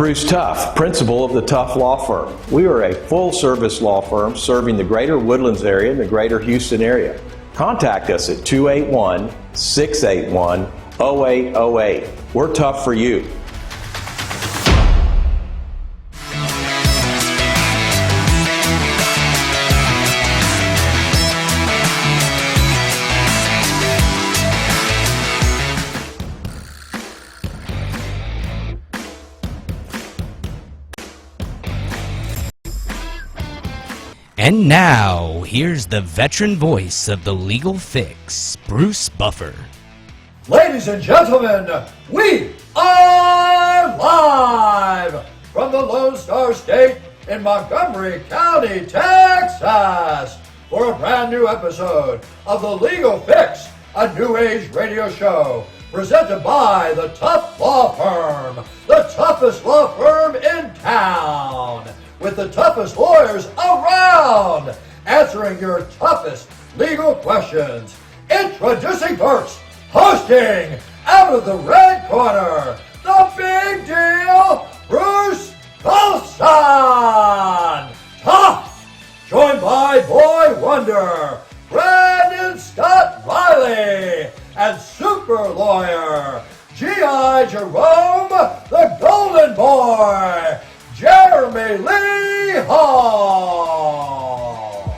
Bruce Tuff, principal of the Tuff Law Firm. We are a full-service law firm serving the greater Woodlands area and the greater Houston area. Contact us at 281-681-0808. We're tough for you. And now, here's the veteran voice of the legal fix, Bruce Buffer. Ladies and gentlemen, we are live from the Lone Star State in Montgomery County, Texas, for a brand new episode of the Legal Fix, a new age radio show presented by the Tuff Law Firm, the toughest law firm in town, with the toughest lawyers around, answering your toughest legal questions. Introducing first, hosting out of the red corner, the big deal, Bruce Colson. Tough, joined by Boy Wonder, Brandon Scott Riley, and super lawyer, G.I. Jerome, the Golden Boy, Jeremy Lee Hall.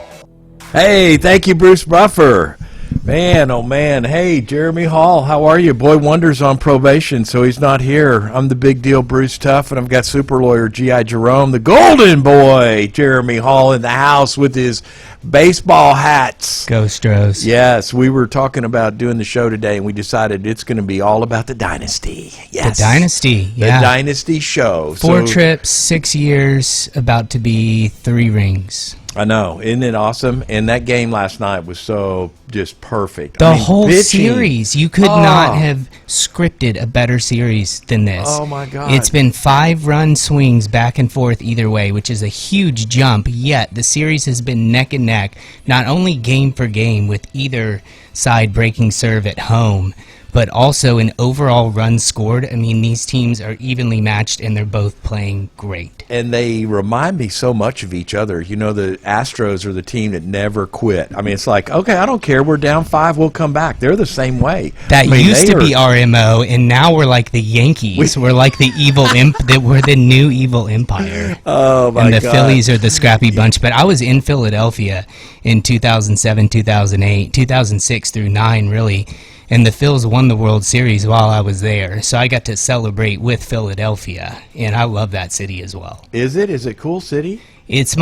Hey, thank you, Bruce Buffer. Man, oh man. Hey, Jeremy Hall, how are you? Boy Wonder's on probation, so he's not here. I'm the big deal, Bruce Tuff, and I've got super lawyer G.I. Jerome, the Golden Boy, Jeremy Hall, in the house with his baseball hats. Go Stros. Yes, we were talking about doing the show today, and we decided it's going to be all about the Dynasty. Yes. The Dynasty, yeah. The Dynasty show. 4 trips, 6 years, about to be 3 rings. I know. Isn't it awesome? And that game last night was so just perfect. The whole series. You could not have scripted a better series than this. Oh, my God. It's been 5-run swings back and forth either way, which is a huge jump, yet the series has been neck and neck, not only game for game with either side breaking serve at home, but also in overall runs scored. I mean, these teams are evenly matched, and they're both playing great. And they remind me so much of each other. You know, the Astros are the team that never quit. I mean, it's like, okay, I don't care. We're down 5. We'll come back. They're the same way. That used to be our MO, and now we're like the Yankees. We're like the evil we're the new evil empire. Oh, my God. And the Phillies are the scrappy bunch. But I was in Philadelphia in 2007, 2008, 2006 through 9, really. And the Phils won the World Series while I was there, so I got to celebrate with Philadelphia, and I love that city as well. Is it? Is it a cool city? It's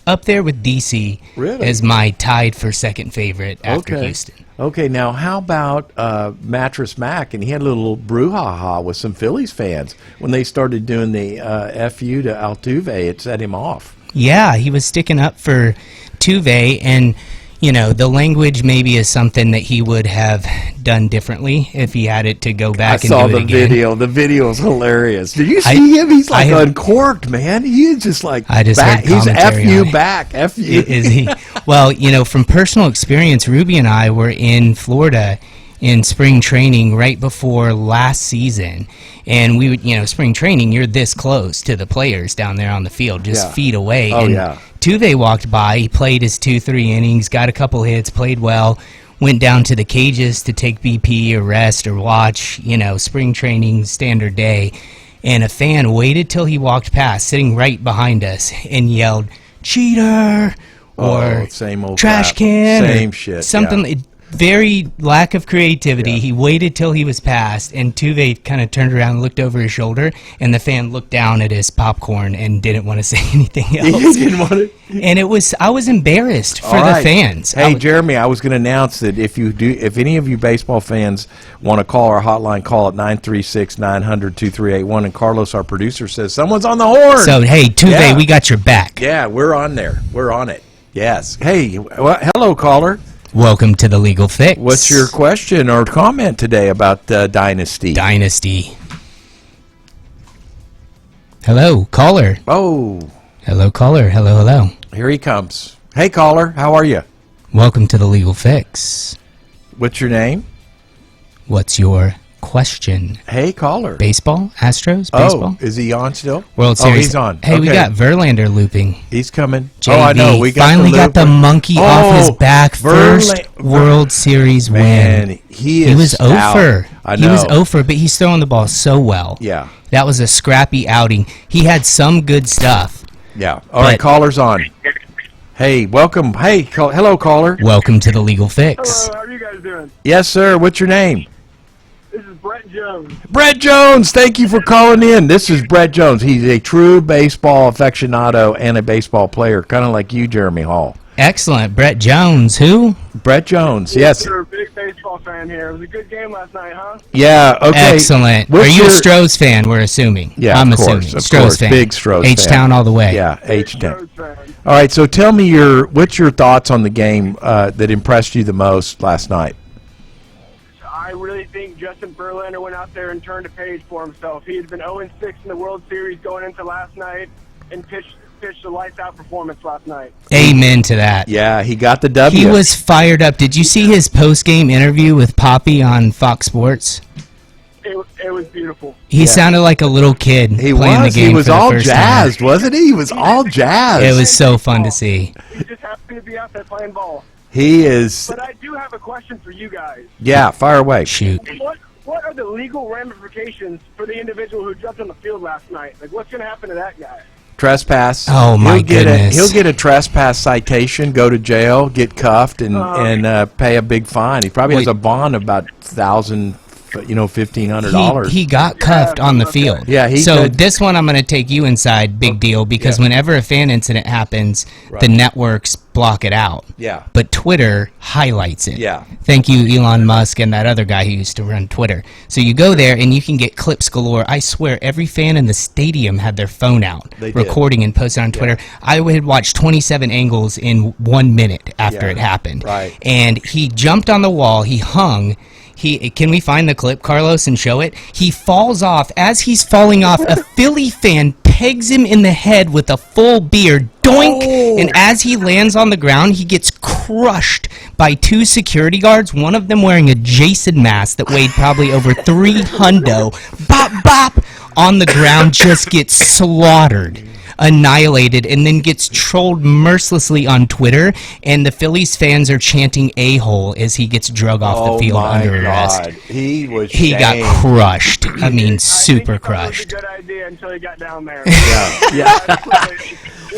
up there with D.C. Really? As my tied for second favorite after Houston. Okay, now how about Mattress Mac? And he had a little brouhaha with some Phillies fans when they started doing the FU to Altuve. It set him off. Yeah, he was sticking up for Tuve, and you know, the language maybe is something that he would have done differently if he had it to go back and do it again. I saw the video. The video is hilarious. Did you see him? He's like uncorked, man. He's just like, I just heard commentary. He's F you back. F you. Is he? Well, you know, from personal experience, Ruby and I were in Florida in spring training right before last season. And we would, you know, spring training, you're this close to the players down there on the field, just feet away. Oh, and yeah. Tuve walked by, he played his 2-3 innings, got a couple hits, played well, went down to the cages to take BP or rest or watch, you know, spring training, standard day. And a fan waited till he walked past, sitting right behind us, and yelled, "Cheater!" or same old "Trash crap. can!" Same shit. Something. Yeah. Very lack of creativity. He waited till he was past, and Tuve kind of turned around and looked over his shoulder, and the fan looked down at his popcorn and didn't want to say anything else. He didn't want to. And I was embarrassed for the fans. Hey, Jeremy, I was going to announce that if any of you baseball fans want to call our hotline, call at 936-900-2381, and Carlos, our producer, says someone's on the horn. So, hey, Tuve, we got your back. Yeah, we're on there. We're on it. Yes. Hey, hello, caller. Welcome to the Legal Fix. What's your question or comment today about Dynasty? Dynasty. Hello, caller. Oh. Hello, caller. Hello, hello. Here he comes. Hey, caller. How are you? Welcome to the Legal Fix. What's your name? What's your question. Hey, caller. Baseball? Astros? Baseball? Oh, is he on still? World Series. Oh, he's on. Hey, we Okay. got Verlander looping. He's coming. JV. Oh, I know. We got finally the got the looper. monkey off his back. First World Series Man, win. he was stout. over. I He was know. over, but he's throwing the ball so well. Yeah. That was a scrappy outing. He had some good stuff. Yeah. All right, caller's on. Hey, welcome. Hey, hello, caller. Welcome to the Legal Fix. Hello, how are you guys doing? Yes, sir. What's your name? This is Brett Jones. Brett Jones. Thank you for calling in. This is Brett Jones. He's a true baseball aficionado and a baseball player, kind of like you, Jeremy Hall. Excellent. Brett Jones. Who? Brett Jones. Yes. You're a big baseball fan here. It was a good game last night, huh? Yeah. Okay. Excellent. What's Are you your- a Strohs fan, we're assuming? Yeah, I'm of course, assuming. of Strohs course. fan. Big Strohs fan. H-Town all the way. Yeah, Big H-Town. Strohs fan. All right, so tell me what's your thoughts on the game that impressed you the most last night? I really think Justin Verlander went out there and turned a page for himself. He had been 0-6 in the World Series going into last night and pitched a lights-out performance last night. Amen to that. Yeah, he got the W. He was fired up. Did you see his post-game interview with Poppy on Fox Sports? It was beautiful. He sounded like a little kid He playing was. the game He was for the all first jazzed, time. wasn't he? He was all jazzed. It was so fun to see. He's just happy to be out there playing ball. He is. But I do have a question for you guys. Yeah, fire away. Shoot. What are the legal ramifications for the individual who jumped on the field last night? Like, what's going to happen to that guy? Trespass. Oh, my goodness. He'll get a trespass citation, go to jail, get cuffed, and pay a big fine. He probably has a bond of about $1,500. He got cuffed on the field. Yeah, he So did. this one I'm going to take you inside, big deal, because whenever a fan incident happens, the networks block it out. Yeah. But Twitter highlights it. Yeah. Thank you, Elon Musk and that other guy who used to run Twitter. So you go there and you can get clips galore. I swear every fan in the stadium had their phone out, They did. recording and posting on Twitter. I would watch 27 angles in 1 minute after Yeah. it happened. Right. And he jumped on the wall. He hung. Can we find the clip, Carlos, and show it? He falls off. As he's falling off, a Philly fan pegs him in the head with a full beer. Doink! Oh. And as he lands on the ground, he gets crushed by two security guards, one of them wearing a Jason mask that weighed probably over 3 hundo. Bop, bop! On the ground, just gets slaughtered. Annihilated, and then gets trolled mercilessly on Twitter, and the Phillies fans are chanting a-hole as he gets drug off the field under arrest. He was He got shamed. crushed. I mean, I super think he thought crushed. It was a good idea until he got down there. Yeah.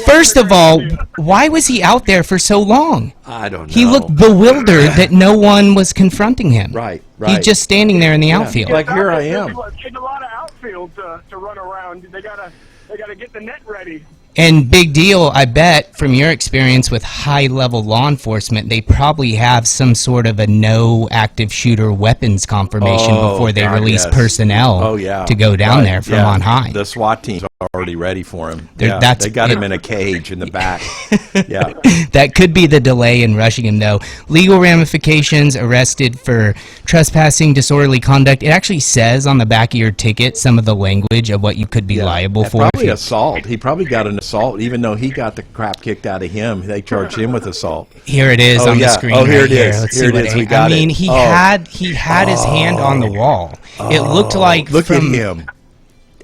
First of all, why was he out there for so long? I don't know. He looked bewildered that no one was confronting him. Right. He's just standing there in the outfield. Like, here I am. There's a lot of outfield to run around. They gotta get the net ready. And big deal, I bet, from your experience with high-level law enforcement, they probably have some sort of a no active shooter weapons confirmation before they God, release yes. personnel to go down there from on high. The SWAT team's already ready for him. They're- that's- they got him in a cage in the back. Yeah. That could be the delay in rushing him, though. Legal ramifications: arrested for trespassing, disorderly conduct. It actually says on the back of your ticket some of the language of what you could be liable And for. if Probably you- assault. He probably got an assault, even though he got the crap kicked out of him. They charged him with assault. Here it is Oh, on yeah. the screen. Oh, here right it is. Let's Here see it what is. We I got mean, it. he Oh. had his hand on the wall. It looked like Look from, at him.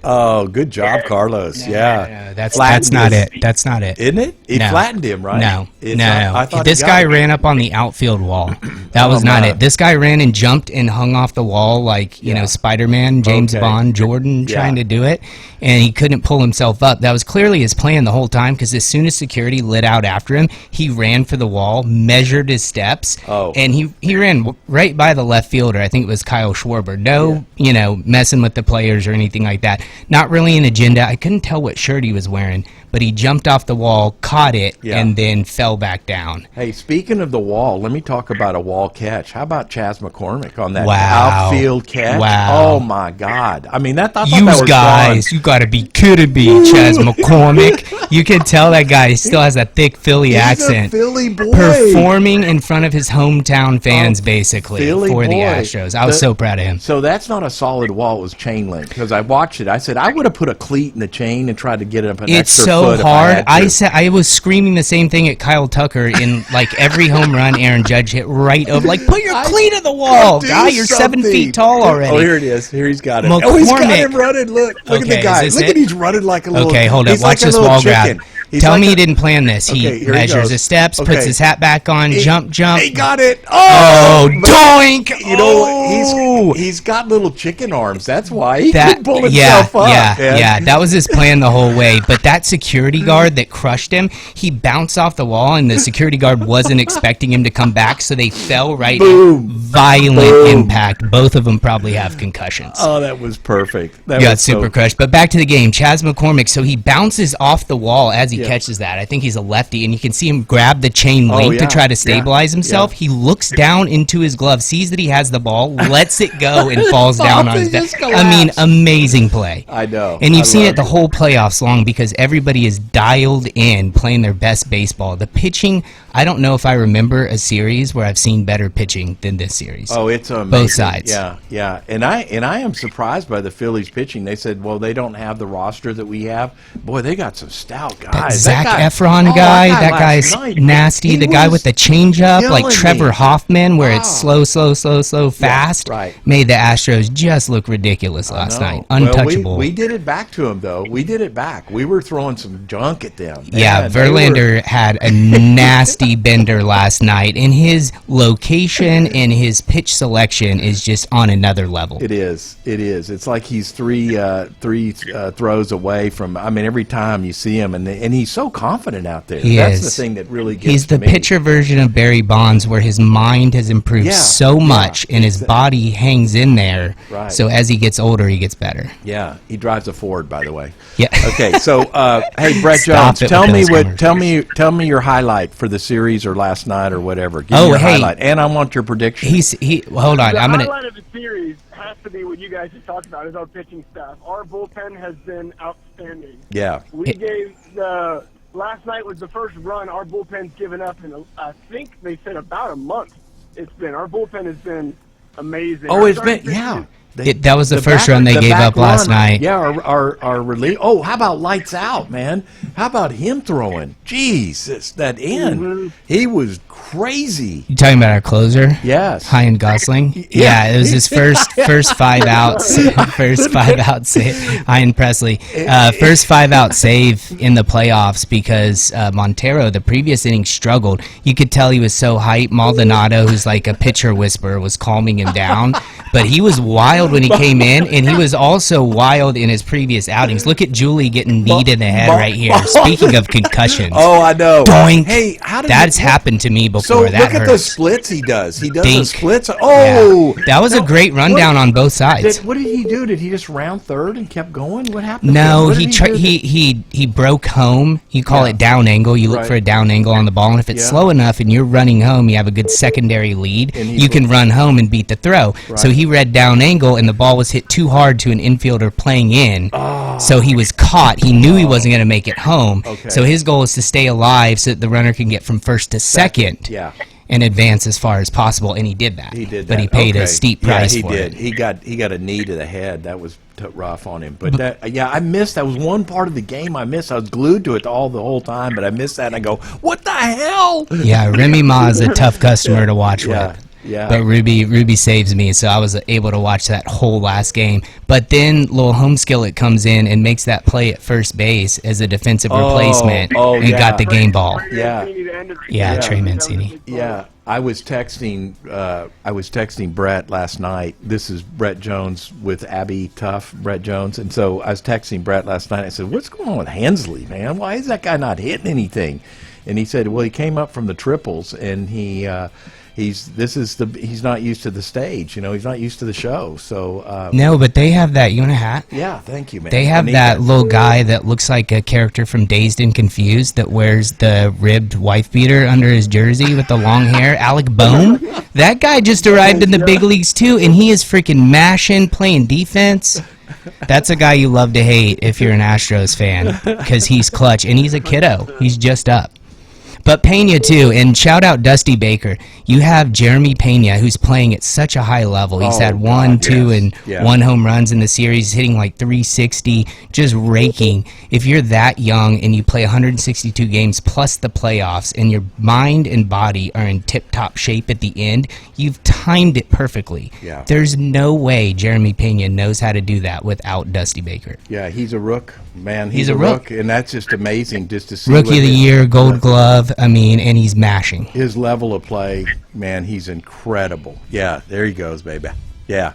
Oh, good job, Carlos. Yeah. No, that's Flattened not his- it. That's not it. Isn't it? He No. flattened him, right? No, It's no. not- I thought This he got guy it. ran up on the outfield wall. That was Oh, not my. it. This guy ran and jumped and hung off the wall like, you know, Spider-Man, James Okay. Bond, Jordan Yeah. trying to do it, and he couldn't pull himself up. That was clearly his plan the whole time, because as soon as security lit out after him, he ran for the wall, measured his steps, and he ran right by the left fielder. I think it was Kyle Schwarber. No, you know, messing with the players or anything like that. Not really an agenda. I couldn't tell what shirt he was wearing, but he jumped off the wall, caught it, and then fell back down. Hey, speaking of the wall, let me talk about a wall catch. How about Chaz McCormick on that Wow. outfield catch? Wow. Oh, my God. I mean, I thought You that was guys, you gotta be kidding me, Chaz McCormick. You can tell that guy still has a thick Philly He's accent. a Philly boy. Performing in front of his hometown fans, basically, Philly for the boy. Astros. I was so proud of him. So that's not a solid wall. It was chain link because I watched it. I said I would have put a cleat in the chain and tried to get up an It's extra so foot if hard. I had to. I was screaming the same thing at Kyle Tucker in like every home run Aaron Judge hit right over. Like, put your cleat in the wall, Do guy. You're 7 something. feet tall already. Oh, here it is. Here he's got it. McCormick. Oh, he's got him running. Look at Okay, the guy. is this Look it? at he's running like a little. Okay, hold up. he's Watch like a this little wall chicken. grab. He's Tell like me a- he didn't plan this. Okay, He here he measures goes. his steps, puts Okay. his hat back on, jump. He got it. Oh, But- doink! You know, he's got little chicken arms. That's why he That, can pull yeah, himself up. yeah. That was his plan the whole way. But that security guard that crushed him, he bounced off the wall, and the security guard wasn't expecting him to come back, so they fell right in. Violent impact. Both of them probably have concussions. Oh, that was perfect. That Got was super crushed. But back to the game. Chaz McCormick, so he bounces off the wall as he catches that. I think he's a lefty, and you can see him grab the chain link to try to stabilize himself. Yeah. He looks down into his glove, sees that he has the ball, lets it go, and falls down on his back. just I mean, amazing play. I know. And you've I seen love it the whole playoffs long because everybody is dialed in playing their best baseball. The pitching, I don't know if I remember a series where I've seen better pitching than this series. Oh, it's amazing. Both sides. Yeah. And I am surprised by the Phillies pitching. They said, well, they don't have the roster that we have. Boy, they got some stout guys. That Zach guy- Efron oh, guy, that last guy's night, nasty. he The guy was with the changeup, like killing Trevor me. Hoffman, where it's slow, fast, right. made the Astros just look ridiculous last No. night. Well, Untouchable. we did it back to them, though. We did it back. We were throwing some junk at them. Yeah, Man, they were- Verlander had a nasty bender last night, and his location and his pitch selection is just on another level. It is. It's like he's three throws away from. I mean, every time you see him, and he's so confident out there. He That's is. the thing that really gets He's to the me. pitcher version of Barry Bonds, where his mind has improved so much, and his body hangs in there. Right. So as he gets older, he gets better. Yeah, he drives a Ford, by the way. Yeah. Okay, so hey, Brett Stop Jones, it tell with me those what commercials. tell me your highlight for the series or last night or whatever. Give me Oh, your hey. highlight, and I want your prediction. Hold on. The I'm gonna. highlight of the series has to be what you guys just talked about, is our pitching staff. Our bullpen has been outstanding. Yeah. We gave the last night was the first run our bullpen's given up in I think they said about a month. It's been our bullpen has been amazing. Oh, Our it's been starting pitching That was the first run they the gave back up last run, night. Yeah, our relief. Oh, how about lights out, man? How about him throwing? Jesus, that end. He was crazy. You talking about our closer? Yes. Ryan Gosling. Yeah, it was his first 5 outs. First 5 out save. Ryan Presley. First 5 out save in the playoffs because Montero, the previous inning, struggled. You could tell he was so hyped. Maldonado, who's like a pitcher whisperer, was calming him down. But he was wild when he came in, and he was also wild in his previous outings. Look at Julie getting kneed in the head right here. Speaking of concussions. Oh, I know. Doink. Hey, how did That's happened to me before. So that look at the hurts. splits he does. He does Dink. the splits. Oh, Yeah. That was a great rundown on both sides. What did he do? Did he just round third and kept going? What happened? to him? No, What he did do? he broke home. You call it down angle. You look Right. for a down angle on the ball, and if it's Yeah. slow enough and you're running home, you have a good secondary lead. And he You can run home and beat the throw. So he read down angle, and the ball was hit too hard to an infielder playing in. So he was caught. He knew he wasn't going to make it home. Okay. So his goal is to stay alive so that the runner can get from first to second. Yeah. And advance as far as possible, and he did that. He did that. But he paid Okay. a steep price yeah, for he did. it. He got a knee to the head. That was rough on him. But I missed. That was one part of the game I missed. I was glued to it the whole time, but I missed that. And I go, what the hell? Yeah, Remy Ma is a tough customer to watch Yeah, with. yeah. But Ruby saves me, so I was able to watch that whole last game. But then Lil Homeskillet comes in and makes that play at first base as a defensive replacement and yeah. got the game ball. Yeah. Yeah, Trey Mancini. Yeah, I was texting Brett last night. This is Brett Jones with Abby Tuff, Brett Jones, and so I was texting Brett last night. I said, "What's going on with Hensley, man? Why is that guy not hitting anything?" And he said, "Well, he came up from the triples, and he's not used to the stage. You know, he's not used to the show. So No, but they have that. You want a hat? yeah, thank you, man. They I have need that little guy that looks like a character from Dazed and Confused that wears the ribbed wife beater under his jersey with the long hair. Alec Bohm. That guy just arrived in the big leagues too, and he is freaking mashing, playing defense. That's a guy you love to hate if you're an Astros fan because he's clutch, and he's a kiddo. He's just up. But Pena too, and shout out Dusty Baker. You have Jeremy Pena, who's playing at such a high level. He's had one, two, and one home runs in the series, hitting like 360, just raking. If you're that young and you play 162 games plus the playoffs, and your mind and body are in tip-top shape at the end, you've timed it perfectly. Yeah. There's no way Jeremy Pena knows how to do that without Dusty Baker. Yeah, he's a rook, man. He's a rook. And that's just amazing just to see. Rookie of the Year, Gold Glove, and he's mashing. His level of play, man, he's incredible. Yeah, there he goes, baby. Yeah.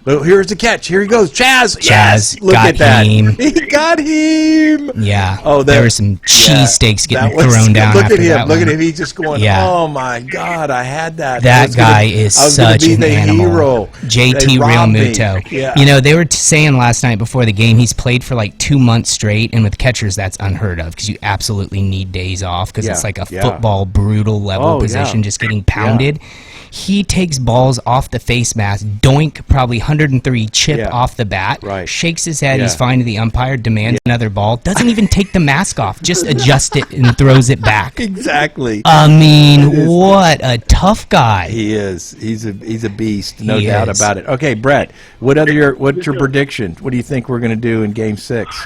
But here's the catch. Here he goes. Chaz. Yes. Look got at that. him. He got him. Yeah. Oh, there were some cheesesteaks getting thrown down. Look after at him. that Look one. at him. He's just going, oh, my God, I had that. That guy is such an animal. Hero. JT Real Muto. Yeah. They were saying last night before the game he's played for like 2 months straight, and with catchers that's unheard of because you absolutely need days off because it's like a football brutal level position just getting pounded. He takes balls off the face mask, doink, probably 103 chip off the bat, shakes his head, he's fine to the umpire, demands another ball, doesn't even take the mask off, just adjust it and throws it back. Exactly. What a tough guy. He is. He's a beast, no doubt about it. Okay, Brett, what's your prediction? What do you think we're going to do in Game 6?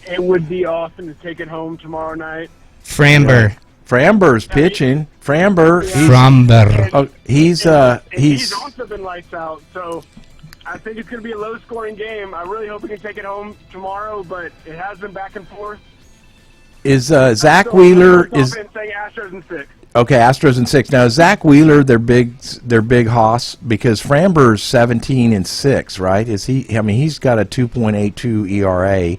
It would be awesome to take it home tomorrow night. Framber. Framber's pitching. Framber. He's also been lights out, so I think it's going to be a low-scoring game. I really hope we can take it home tomorrow, but it has been back and forth. Is Zach Wheeler saying Astros in 6. Okay, Astros in 6. Now Zach Wheeler, their big hoss, because Framber's 17-6, right? Is he? I mean, he's got a 2.82 ERA.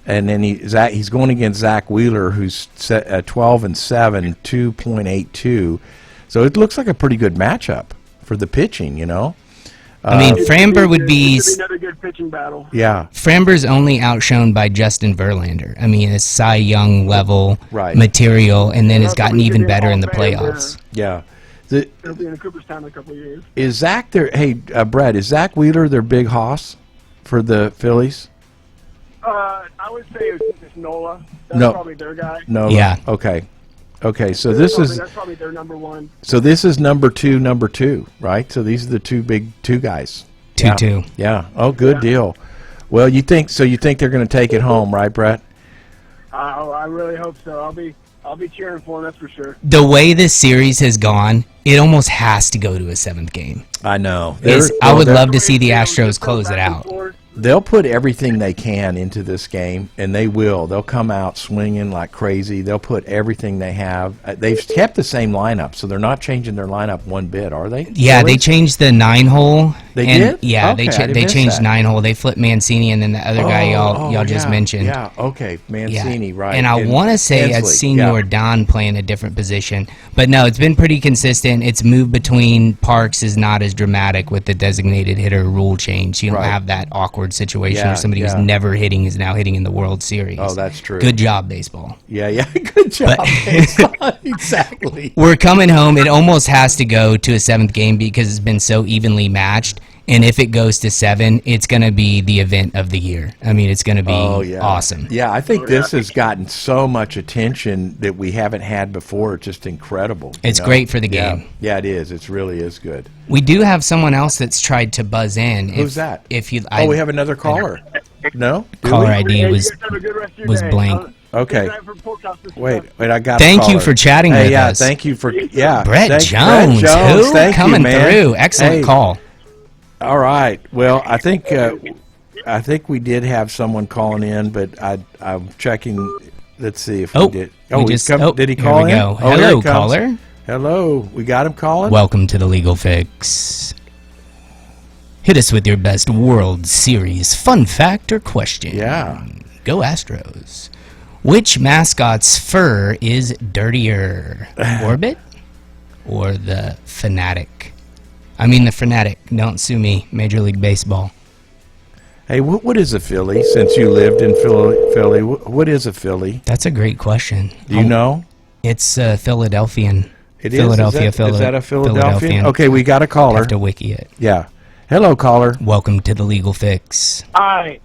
And then he's going against Zach Wheeler, who's 12-7, 2.82. So it looks like a pretty good matchup for the pitching, Framber would be another good pitching battle. Yeah. Framber's only outshone by Justin Verlander. It's Cy Young level material, and then has gotten even better in the playoffs. Yeah. He'll be in Cooperstown in a couple of years. Is Zach there? Hey, Brett, is Zach Wheeler their big hoss for the Phillies? I would say it's Nola. That's probably their guy. Nola. Yeah. Okay. So that's probably their number one. So this is number two, right? So these are the two guys. 2-2. Yeah. Oh, good deal. Well, you think they're going to take it home, right, Brett? I really hope so. I'll be cheering for them, that's for sure. The way this series has gone, it almost has to go to a 7th game. I know. I would love to see the Astros close it out. They'll put everything they can into this game, and they will. They'll come out swinging like crazy. They'll put everything they have. They've kept the same lineup, so they're not changing their lineup one bit, are they? Yeah, really? They changed the 9-hole. They did? Yeah, okay, they changed 9-hole. They flipped Mancini, and then the other guy y'all just mentioned. Yeah, okay, Mancini, right. And I want to say I've seen Don playing a different position. But no, it's been pretty consistent. Its move between parks is not as dramatic with the designated hitter rule change. You don't have that awkward situation where somebody who's never hitting is now hitting in the World Series. Oh, that's true. Good job, baseball. Yeah, good job, baseball. Exactly. We're coming home. It almost has to go to a 7th game because it's been so evenly matched. And if it goes to 7, it's going to be the event of the year. It's going to be awesome. Yeah, I think this has gotten so much attention that we haven't had before. It's just incredible. It's great for the game. Yeah, it is. It really is good. We do have someone else that's tried to buzz in. Who's that? We have another caller. No? Caller ID was blank. Okay. Wait, I got Thank you for chatting with us. Thank you for, Brett Jones, who? Thank coming you, man. through. Excellent call. All right. Well, I think we did have someone calling in, but I'm checking. Let's see if we did. Did he call in? Go. Hello, caller. Hello. We got him calling? Welcome to the Legal Fix. Hit us with your best World Series fun fact or question. Yeah. Go Astros. Which mascot's fur is dirtier? Orbit or the Fanatic? The Fanatic. Don't sue me. Major League Baseball. Hey, what is a Philly? Since you lived in Philly, what is a Philly? That's a great question. Do you know? It's Philadelphian. It Philadelphia. Is that a Philadelphian? Okay, we got a caller. Have to wiki it. Yeah. Hello, caller. Welcome to the Legal Fix. Hi,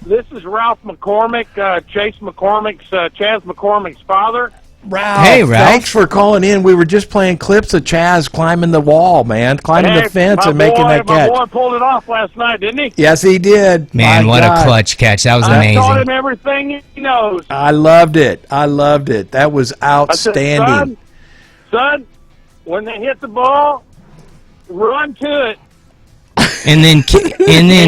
this is Ralph McCormick, Chase McCormick's, Chaz McCormick's father. Ralph, Hey, Ralph. thanks for calling in. We were just playing clips of Chaz climbing the wall, man, climbing the fence and making that catch. My boy pulled it off last night, didn't he? Yes, he did. Man, My what God. a clutch catch. That was I taught him amazing. everything he knows. I loved it. That was I said, outstanding. son, when they hit the ball, run to it. And then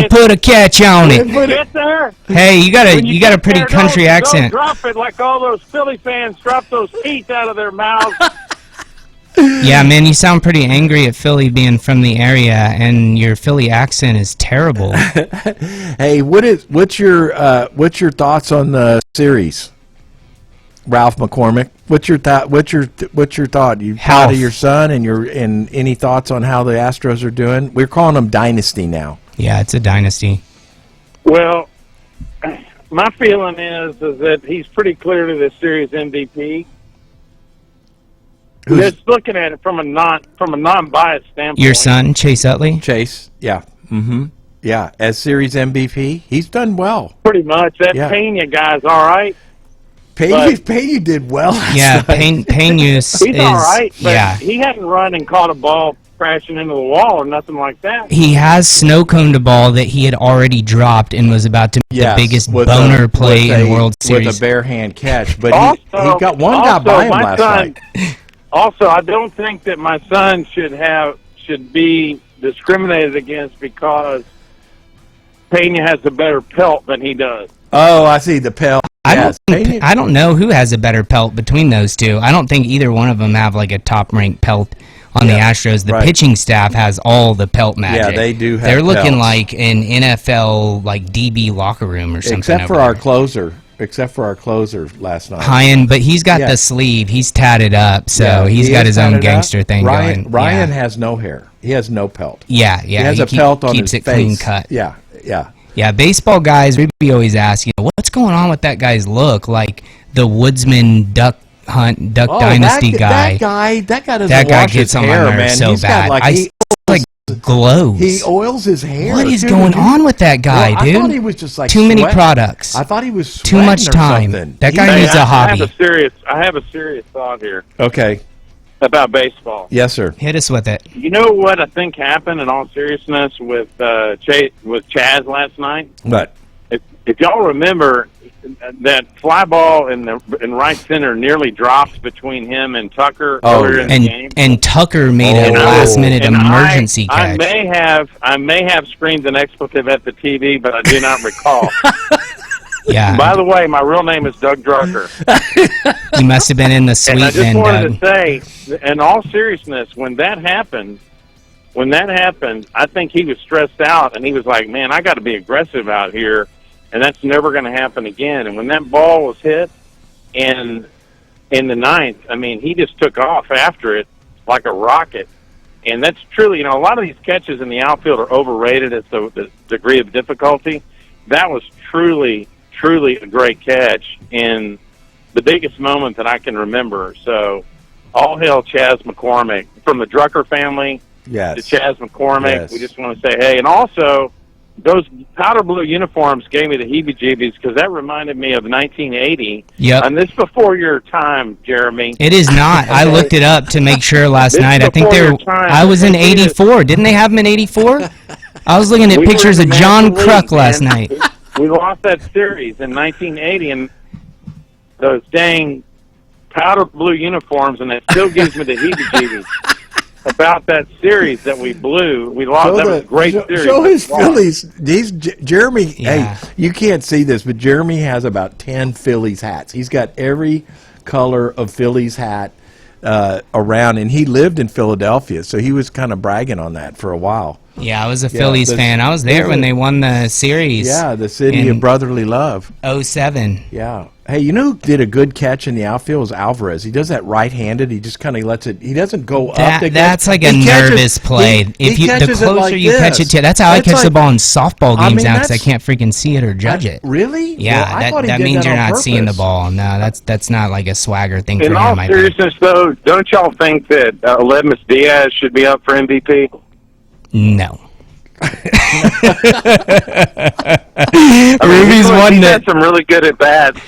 put a catch on it. Get there. Hey, you got When you a get pretty there, country don't accent. drop it like all those Philly fans drop those teeth out of their mouths. Yeah, man, you sound pretty angry at Philly being from the area, and your Philly accent is terrible. Hey, what's your thoughts on the series, Ralph McCormick? What's your thought? What's your thought? You proud of your son, and any thoughts on how the Astros are doing? We're calling them Dynasty now. Yeah, it's a dynasty. Well, my feeling is that he's pretty clearly the series MVP. Just looking at it from a non-biased standpoint. Your son, Chase Utley? Chase, yeah, yeah, as series MVP, he's done well. Pretty much. That Pena guy's all right. Pena did well. Yeah, Pena is He's all right, but yeah. he hadn't run and caught a ball crashing into the wall or nothing like that. He has snow coned a ball that he had already dropped and was about to make the biggest boner play in World Series. With a bare hand catch, but Also, he got one guy by him last night. Also, I don't think that my son should be discriminated against because Pena has a better pelt than he does. Oh, I see the pelt. I don't know who has a better pelt between those two. I don't think either one of them have like a top-ranked pelt on the Astros. The pitching staff has all the pelt magic. Yeah, they do have They're looking pelts. like an NFL like DB locker room or something. Except for our closer. Last night. Hyen, but he's got the sleeve. He's tatted up, so he's got his own gangster thing going. Ryan has no hair. He has no pelt. Yeah. He has a pelt on his keeps it face. clean cut. Yeah. Yeah, baseball guys, we always ask, what's going on with that guy's look? Like the Woodsman Duck Dynasty guy. That guy doesn't That guy wash his gets on my hair, nerves man. so He's bad. got like glows. He oils his hair. What is going on with that guy, dude? I thought he was just like too many sweating. products. I thought he was too much time. That guy needs a hobby. I have a serious thought here Okay. about baseball. Yes, sir. Hit us with it. You know what I think happened in all seriousness with Chaz last night? What? If y'all remember, that fly ball in right center nearly dropped between him and Tucker earlier in the game. And Tucker made a last-minute emergency catch. I may have screamed an expletive at the TV, but I do not recall. Yeah. By the way, my real name is Doug Drucker. He must have been in the suite. And I just wanted to say, in all seriousness, when that happened, I think he was stressed out, and he was like, man, I got to be aggressive out here, and that's never going to happen again. And when that ball was hit in the ninth, I mean, he just took off after it like a rocket. And that's truly, a lot of these catches in the outfield are overrated as the degree of difficulty. That was truly a great catch and the biggest moment that I can remember. So all hail Chaz McCormick. From the Drucker family to Chaz McCormick, Yes. we just want to say, hey, and also those powder blue uniforms gave me the heebie-jeebies because that reminded me of 1980. Yep. And this before your time, Jeremy. It is not. I looked it up to make sure last night. I think I was in 84. Didn't they have them in 84? I was looking at pictures of John Kruk last night. We lost that series in 1980, and those dang powder blue uniforms, and it still gives me the heebie-jeebies about that series that we blew. We lost. That was a great series. Show his Phillies. Jeremy, hey, you can't see this, but Jeremy has about 10 Phillies hats. He's got every color of Phillies hat around, and he lived in Philadelphia, so he was kind of bragging on that for a while. Yeah, I was a Phillies fan. I was there when they won the series. Yeah, the city of brotherly love. 07. Yeah. Hey, you know who did a good catch in the outfield was Alvarez. He does that right-handed. He just kind of lets it. He doesn't go up. That's like a nervous play. The closer you catch it, that's how I catch the ball in softball games now because I can't freaking see it or judge it. Really? Yeah, that means you're not seeing the ball. No, that's not like a swagger thing for him. In all seriousness, though, don't y'all think that Aledmus Diaz should be up for MVP? No. Ruby's one that had some really good at bats.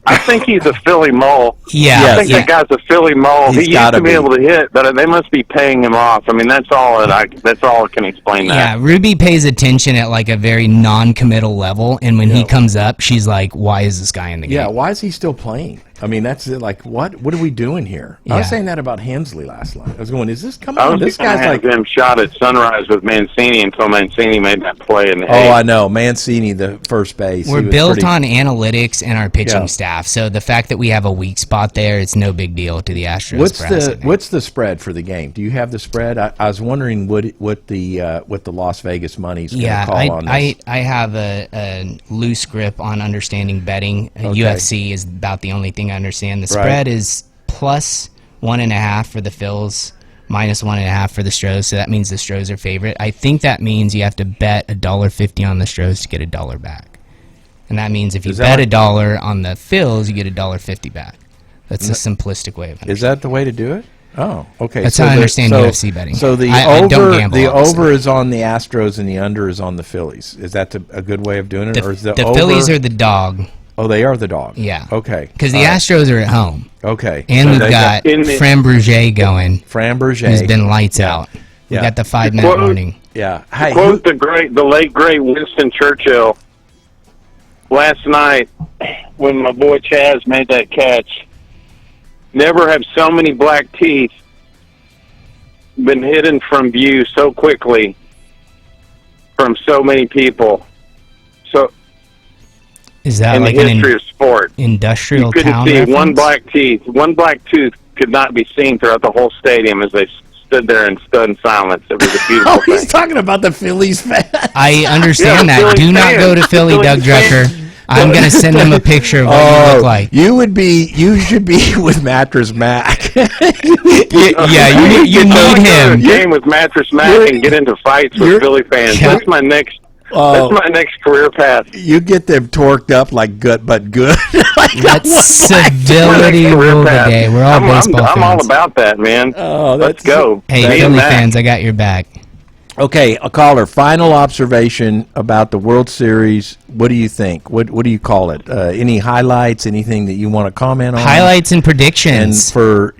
I think he's a Philly mole. Yeah, I think that guy's a Philly mole. He's He used gotta to be be. able to hit, but they must be paying him off. I mean, that's all that can explain that. Yeah, Ruby pays attention at like a very non-committal level, and when he comes up, she's like, "Why is this guy in the game?" Yeah, why is he still playing? I mean, that's like, what are we doing here? I was Yeah. saying that about Hensley last night. I was going, is this coming I on? was This going to guy's have like, him shot at Sunrise with Mancini until Mancini made that play in the oh, eighth. I know, Mancini, the first base. We're he was built pretty- on analytics and our pitching Yeah. staff, so the fact that we have a weak spot there, it's no big deal to the Astros. What's the spread for the game? Do you have the spread? I was wondering what the Las Vegas money's going to Yeah, call on this. I have a loose grip on understanding betting. UFC is about the only thing I understand. The spread is plus 1.5 for the Phils, minus 1.5 for the Stros, so that means the Stros are favorite. I think that means you have to bet $1.50 on the Stros to get $1 back. And that means if you bet $1 on the Phils, you get $1.50 back. That's a simplistic way of understanding. Is that the way to do it? Oh, okay. That's how I understand UFC betting. So the I don't gamble, the obviously. over is on the Astros and the under is on the Phillies. Is that a good way of doing it, or is the over? Phillies are the dog. Oh, they are the dog. Yeah. Okay. Because the Astros are at home. Okay. And So we've they got Fran Bourget going, Fran Bourget. who's been lights out. We Yeah. got the 5-minute Quote- warning. Yeah. Hey, Quote the late great Winston Churchill last night when my boy Chaz made that catch. Never have so many black teeth been hidden from view so quickly from so many people. So Is that in like the an history of sport, industrial you couldn't town see reference? one black tooth could not be seen throughout the whole stadium as they stood there in stunned silence. It was a beautiful oh, thing. he's talking about the Phillies fan. I understand Yeah, that. Philly Do not fans. go to Philly, Philly Doug Drucker. fans. I'm going to send them a picture of what you look like. You should be with Mattress Mac. Yeah, you Get need to him. a game with Mattress Mac and get into fights with Philly fans. That's my next. That's my next career path. You get them torqued up like good, but good. That's civility rule today. We're all baseball I'm fans. all about that, man. Oh, Let's go. Hey, Me and Philly Mac. fans, I got your back. Okay, a caller. Final observation about the World Series. What do you think? What do you call it? Any highlights? Anything that you want to comment on? Highlights and And predictions. for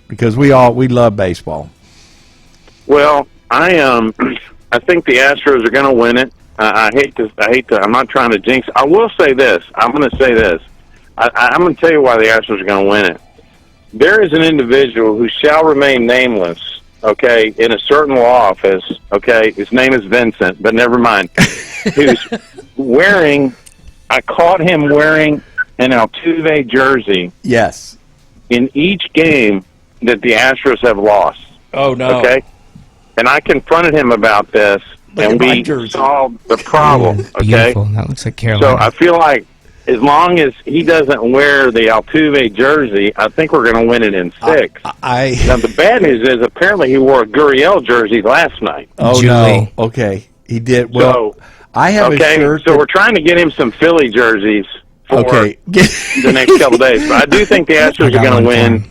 because we love baseball. Well, I think the Astros are going to win it. I hate to. I'm not trying to jinx. I will say this. I'm going to say this. I'm going to tell you why the Astros are going to win it. There is an individual who shall remain nameless, okay, in a certain law office, okay, his name is Vincent, but never mind, who's I caught him wearing an Altuve jersey Yes. in each game that the Astros have lost, Oh no. okay? And I confronted him about this, Look and at my we jersey. solved the problem, okay? Beautiful. That looks like Carolina. So I feel like as long as he doesn't wear the Altuve jersey, I think we're going to win it in 6. Now, the bad news is apparently he wore a Gurriel jersey last night. Oh Julie. no. Okay, he did. Well, I have a shirt. So we're trying to get him some Philly jerseys for Okay. the next couple days. But I do think the Astros got are going one to for win. him.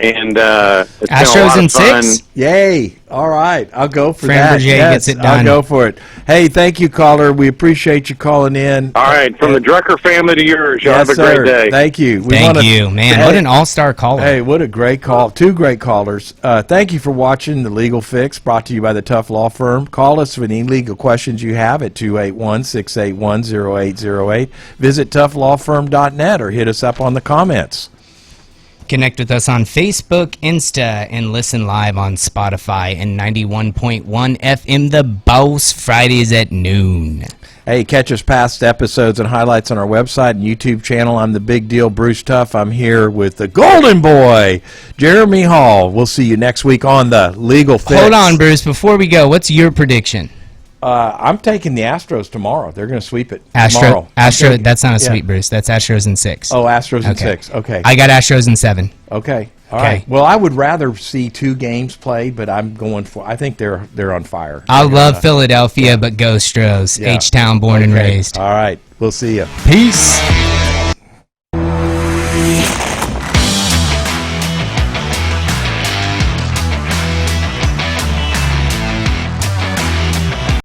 And it's been a Astros lot in of fun. 6? Yay! All right, I'll go for Fran that. Bourget Yes, gets it I'll done. go for it. Hey, thank you, caller. We appreciate you calling in. All right, from the Drucker family to yours, y'all Yes, have a great sir. day. Thank you. Thank you, man. Hey, What an all-star caller. Hey, what a great call. 2 great callers. Thank you for watching The Legal Fix, brought to you by the Tough Law Firm. Call us with any legal questions you have at 281-681-0808. Visit toughlawfirm.net or hit us up on the comments. Connect with us on Facebook, Insta, and listen live on Spotify and 91.1 FM The Boss, Fridays at noon. Hey, catch us past episodes and highlights on our website and YouTube channel. I'm the big deal, Bruce Tuff. I'm here with the Golden Boy, Jeremy Hall. We'll see you next week on The Legal Fix. Hold on, Bruce. Before we go, what's your prediction? I'm taking the Astros tomorrow. They're going to sweep it tomorrow. Astro. That's not a Yeah. sweep, Bruce. That's Astros in 6. Oh, Astros in Okay. 6. Okay. I got Astros in 7. Okay. All Okay. right. Well, I would rather see 2 games played, but I'm going for. I think they're on fire. I love Philadelphia, but go Stros. Yeah. H-Town, born and Okay. raised. All right. We'll see you. Peace.